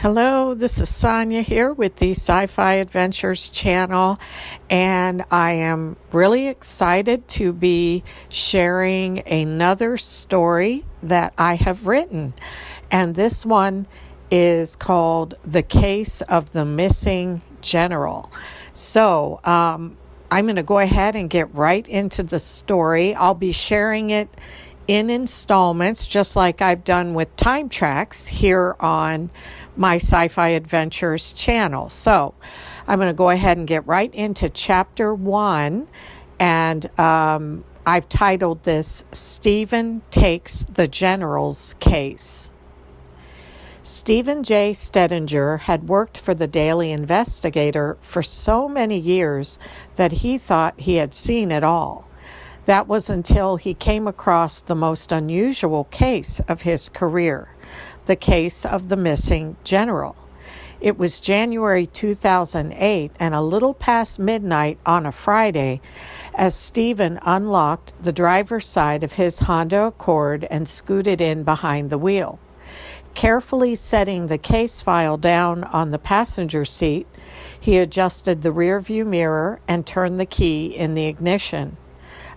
Hello, this is Sonia here with the Sci-Fi Adventures channel, and I am really excited to be sharing another story that I have written. And this one is called The Case of the Missing General. So, I'm going to go ahead and get right into the story. I'll be sharing it in installments, just like I've done with Time Tracks here on my Sci-Fi Adventures channel. So I'm going to go ahead and get right into chapter 1, and I've titled this Stephen Takes the General's Case. Stephen J. Stedinger had worked for the Daily Investigator for so many years that he thought he had seen it all. That was until he came across the most unusual case of his career, the case of the missing general. It was January 2008 and a little past midnight on a Friday as Stephen unlocked the driver's side of his Honda Accord and scooted in behind the wheel. Carefully setting the case file down on the passenger seat, he adjusted the rearview mirror and turned the key in the ignition.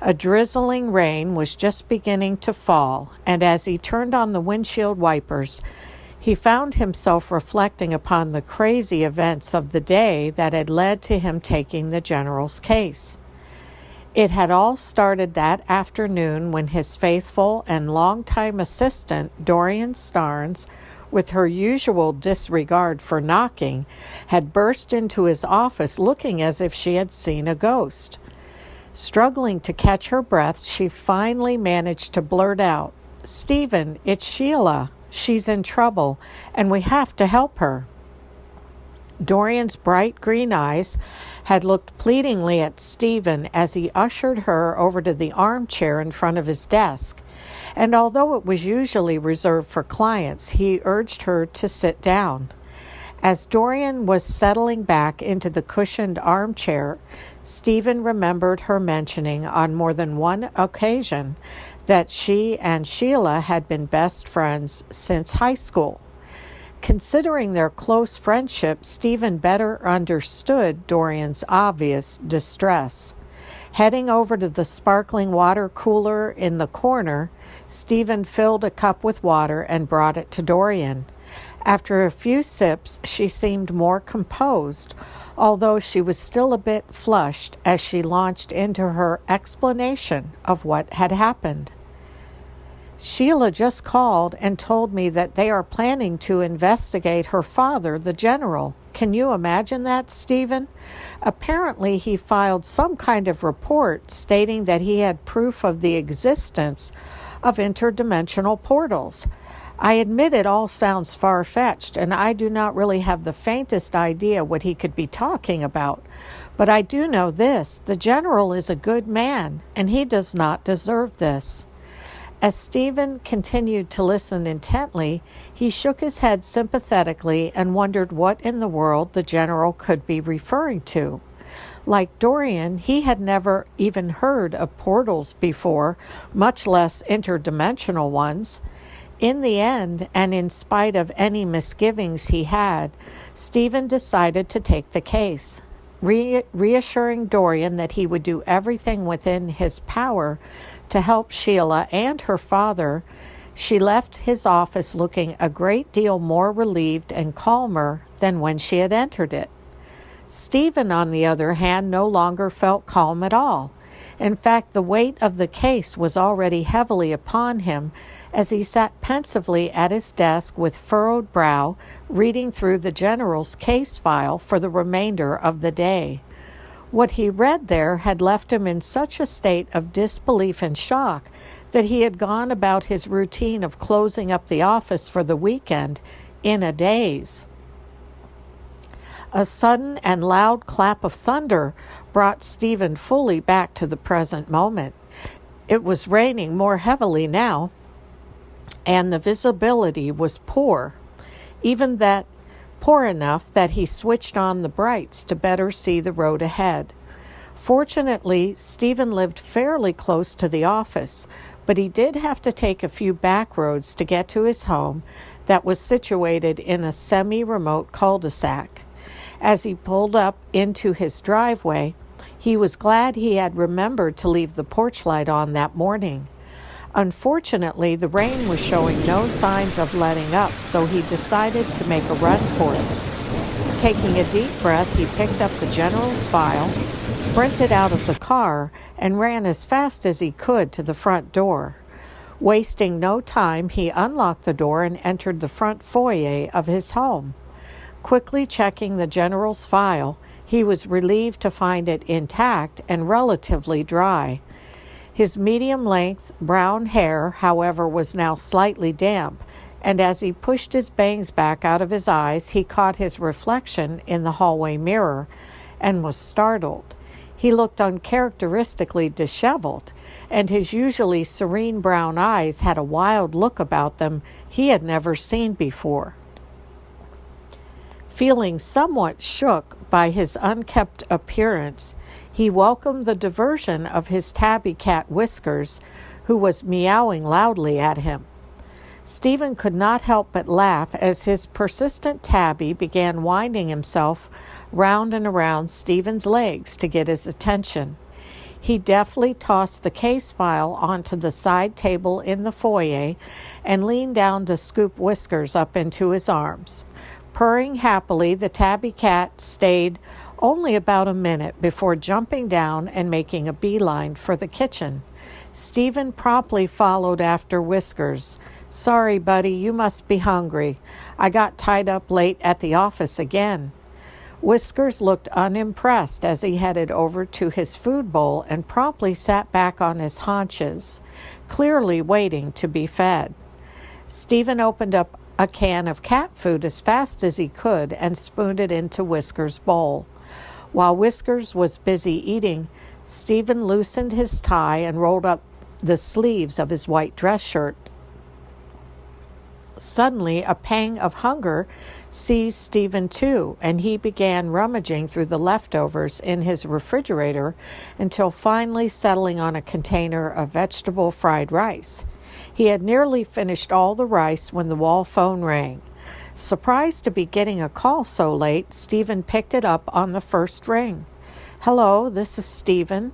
A drizzling rain was just beginning to fall, and as he turned on the windshield wipers, he found himself reflecting upon the crazy events of the day that had led to him taking the general's case. It had all started that afternoon when his faithful and longtime assistant, Dorian Starnes, with her usual disregard for knocking, had burst into his office looking as if she had seen a ghost. Struggling to catch her breath, she finally managed to blurt out, "Stephen, it's Sheila. She's in trouble, and we have to help her." Dorian's bright green eyes had looked pleadingly at Stephen as he ushered her over to the armchair in front of his desk, and although it was usually reserved for clients, he urged her to sit down. As Dorian was settling back into the cushioned armchair, Stephen remembered her mentioning on more than one occasion that she and Sheila had been best friends since high school. Considering their close friendship, Stephen better understood Dorian's obvious distress. Heading over to the sparkling water cooler in the corner, Stephen filled a cup with water and brought it to Dorian. After a few sips, she seemed more composed, although she was still a bit flushed as she launched into her explanation of what had happened. "Sheila just called and told me that they are planning to investigate her father, the general. Can you imagine that, Stephen? Apparently, he filed some kind of report stating that he had proof of the existence of interdimensional portals. I admit it all sounds far-fetched, and I do not really have the faintest idea what he could be talking about. But I do know this, the general is a good man, and he does not deserve this." As Stephen continued to listen intently, he shook his head sympathetically and wondered what in the world the general could be referring to. Like Dorian, he had never even heard of portals before, much less interdimensional ones. In the end, and in spite of any misgivings he had, Stephen decided to take the case. Reassuring Dorian that he would do everything within his power to help Sheila and her father, she left his office looking a great deal more relieved and calmer than when she had entered it. Stephen, on the other hand, no longer felt calm at all. In fact, the weight of the case was already heavily upon him as he sat pensively at his desk with furrowed brow, reading through the general's case file for the remainder of the day. What he read there had left him in such a state of disbelief and shock that he had gone about his routine of closing up the office for the weekend in a daze. A sudden and loud clap of thunder brought Stephen fully back to the present moment. It was raining more heavily now, and the visibility was poor, even that poor enough that he switched on the brights to better see the road ahead. Fortunately, Stephen lived fairly close to the office, but he did have to take a few back roads to get to his home, that was situated in a semi-remote cul-de-sac. As he pulled up into his driveway, he was glad he had remembered to leave the porch light on that morning. Unfortunately, the rain was showing no signs of letting up, so he decided to make a run for it. Taking a deep breath, he picked up the general's file, sprinted out of the car, and ran as fast as he could to the front door. Wasting no time, he unlocked the door and entered the front foyer of his home. Quickly checking the general's file, he was relieved to find it intact and relatively dry. His medium-length brown hair, however, was now slightly damp, and as he pushed his bangs back out of his eyes, he caught his reflection in the hallway mirror and was startled. He looked uncharacteristically disheveled, and his usually serene brown eyes had a wild look about them he had never seen before. Feeling somewhat shook by his unkempt appearance, he welcomed the diversion of his tabby cat Whiskers, who was meowing loudly at him. Stephen could not help but laugh as his persistent tabby began winding himself round and around Stephen's legs to get his attention. He deftly tossed the case file onto the side table in the foyer and leaned down to scoop Whiskers up into his arms. Purring happily, the tabby cat stayed only about a minute before jumping down and making a beeline for the kitchen. Stephen promptly followed after Whiskers. "Sorry, buddy, you must be hungry. I got tied up late at the office again." Whiskers looked unimpressed as he headed over to his food bowl and promptly sat back on his haunches, clearly waiting to be fed. Stephen opened up a can of cat food as fast as he could and spooned it into Whiskers' bowl. While Whiskers was busy eating, Stephen loosened his tie and rolled up the sleeves of his white dress shirt. Suddenly, a pang of hunger seized Stephen too, and he began rummaging through the leftovers in his refrigerator until finally settling on a container of vegetable fried rice. He had nearly finished all the rice when the wall phone rang. Surprised to be getting a call so late, Stephen picked it up on the first ring. "Hello, this is Stephen."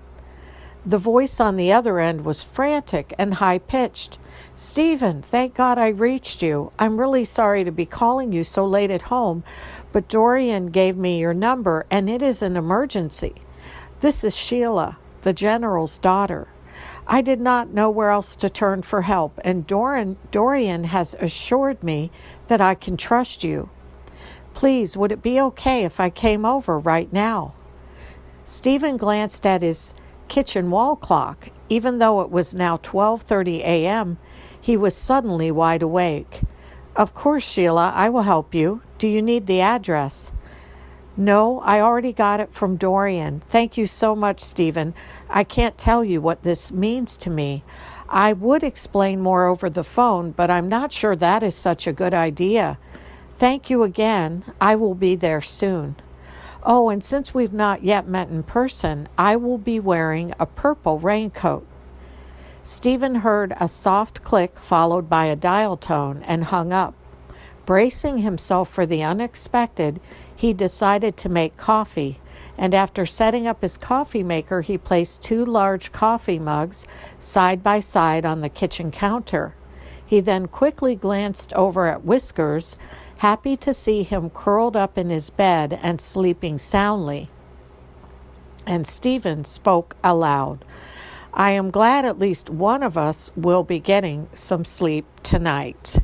The voice on the other end was frantic and high-pitched. "Stephen, thank God I reached you. I'm really sorry to be calling you so late at home, but Dorian gave me your number, and it is an emergency. This is Sheila, the general's daughter. I did not know where else to turn for help, and Dorian has assured me that I can trust you. Please, would it be okay if I came over right now?" Stephen glanced at his kitchen wall clock. Even though it was now 12:30 a.m., he was suddenly wide awake. "Of course, Sheila, I will help you. Do you need the address?" "No, I already got it from Dorian. Thank you so much, Stephen. I can't tell you what this means to me. I would explain more over the phone, but I'm not sure that is such a good idea. Thank you again. I will be there soon. Oh, and since we've not yet met in person, I will be wearing a purple raincoat." Stephen heard a soft click followed by a dial tone and hung up. Bracing himself for the unexpected, he decided to make coffee, and after setting up his coffee maker, he placed 2 large coffee mugs side by side on the kitchen counter. He then quickly glanced over at Whiskers, happy to see him curled up in his bed and sleeping soundly. And Stephen spoke aloud. "I am glad at least one of us will be getting some sleep tonight."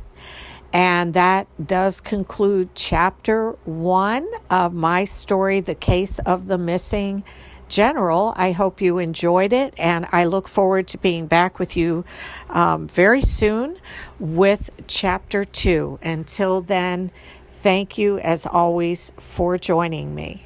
And that does conclude chapter 1 of my story, The Case of the Missing General. I hope you enjoyed it, and I look forward to being back with you very soon with chapter 2. Until then, thank you as always for joining me.